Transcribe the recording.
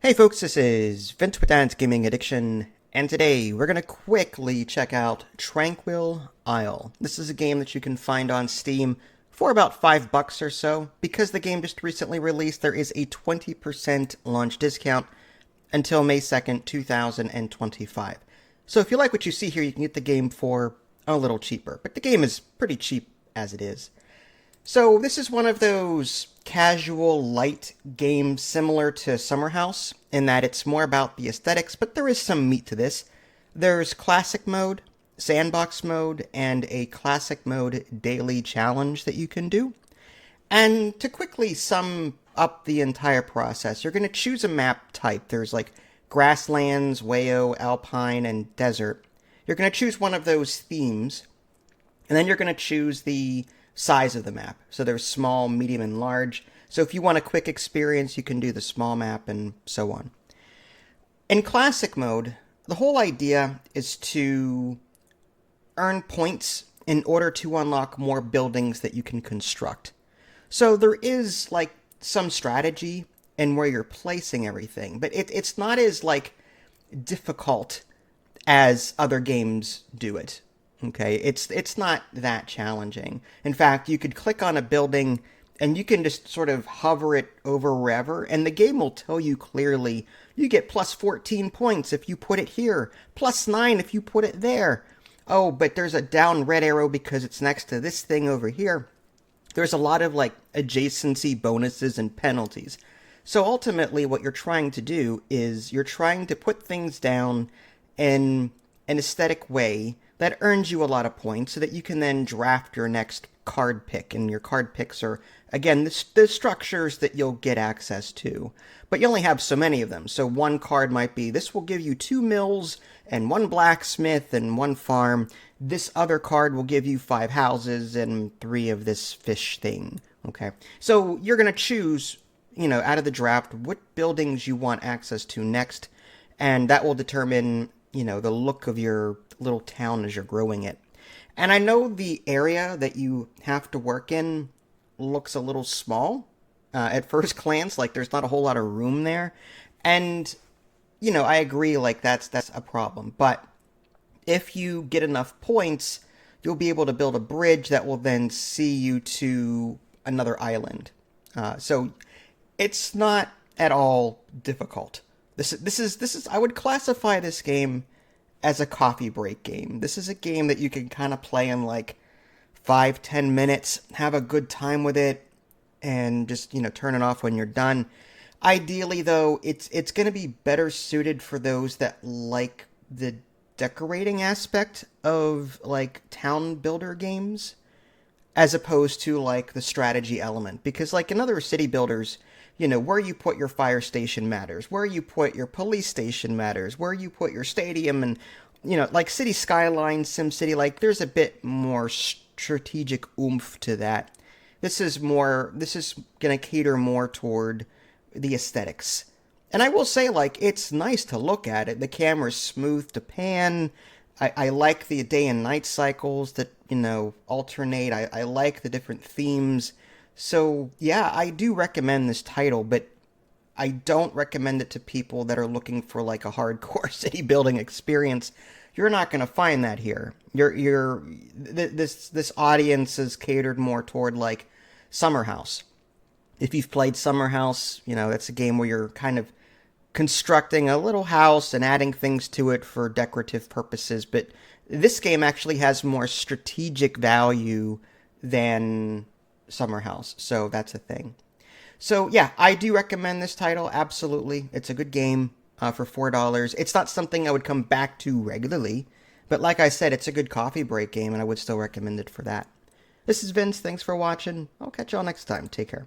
Hey folks, this is Vince with Dad's Gaming Addiction, and today we're going to quickly check out Tranquil Isle. This is a game that you can find on Steam for about $5 or so. Because the game just recently released, there is a 20% launch discount until May 2nd, 2025. So if you like what you see here, you can get the game for a little cheaper, but the game is pretty cheap as it is. So this is one of those casual, light games similar to Summer House in that it's more about the aesthetics, but there is some meat to this. There's classic mode, sandbox mode, and a classic mode daily challenge that you can do. And to quickly sum up the entire process, you're going to choose a map type. There's like grasslands, Wayo, alpine, and desert. You're going to choose one of those themes, and then you're going to choose the size of the map. So there's small, medium, and large. So if you want a quick experience, you can do the small map and so on. In classic mode, the whole idea is to earn points in order to unlock more buildings that you can construct. So there is like some strategy in where you're placing everything, but it's not as like difficult as other games do it. Okay, it's not that challenging. In fact, you could click on a building and you can just sort of hover it over wherever, and the game will tell you clearly, you get plus 14 points if you put it here, plus 9 if you put it there. Oh, but there's a down red arrow because it's next to this thing over here. There's a lot of like adjacency bonuses and penalties. So ultimately what you're trying to do is you're trying to put things down in an aesthetic way that earns you a lot of points so that you can then draft your next card pick. And your card picks are, again, the structures that you'll get access to. But you only have so many of them. So one card might be, this will give you 2 mills and 1 blacksmith and 1 farm. This other card will give you 5 houses and 3 of this fish thing. Okay, so you're going to choose, out of the draft, what buildings you want access to next. And that will determine the look of your little town as you're growing it. And I know the area that you have to work in looks a little small at first glance, like there's not a whole lot of room there. And, I agree, like that's a problem. But if you get enough points, you'll be able to build a bridge that will then see you to another island. So it's not at all difficult. This is I would classify this game as a coffee break game. This is a game that you can kind of play in like 5-10 minutes, have a good time with it, and just turn it off when you're done. Ideally though, it's going to be better suited for those that like the decorating aspect of like town builder games as opposed to like the strategy element, because like in other city builders, where you put your fire station matters, where you put your police station matters, where you put your stadium, and, like City Skylines, SimCity, like there's a bit more strategic oomph to that. This is going to cater more toward the aesthetics. And I will say, like, it's nice to look at it. The camera's smooth to pan. I like the day and night cycles that, alternate. I like the different themes. So, yeah, I do recommend this title, but I don't recommend it to people that are looking for like a hardcore city building experience. You're not going to find that here. This audience is catered more toward like Summer House. If you've played Summer House, that's a game where you're kind of constructing a little house and adding things to it for decorative purposes, but this game actually has more strategic value than Summer House, so that's a thing. So yeah, I do recommend this title, absolutely. It's a good game for $4. It's not something I would come back to regularly, but like I said, it's a good coffee break game, and I would still recommend it for that. This is Vince, thanks for watching. I'll catch y'all next time. Take care.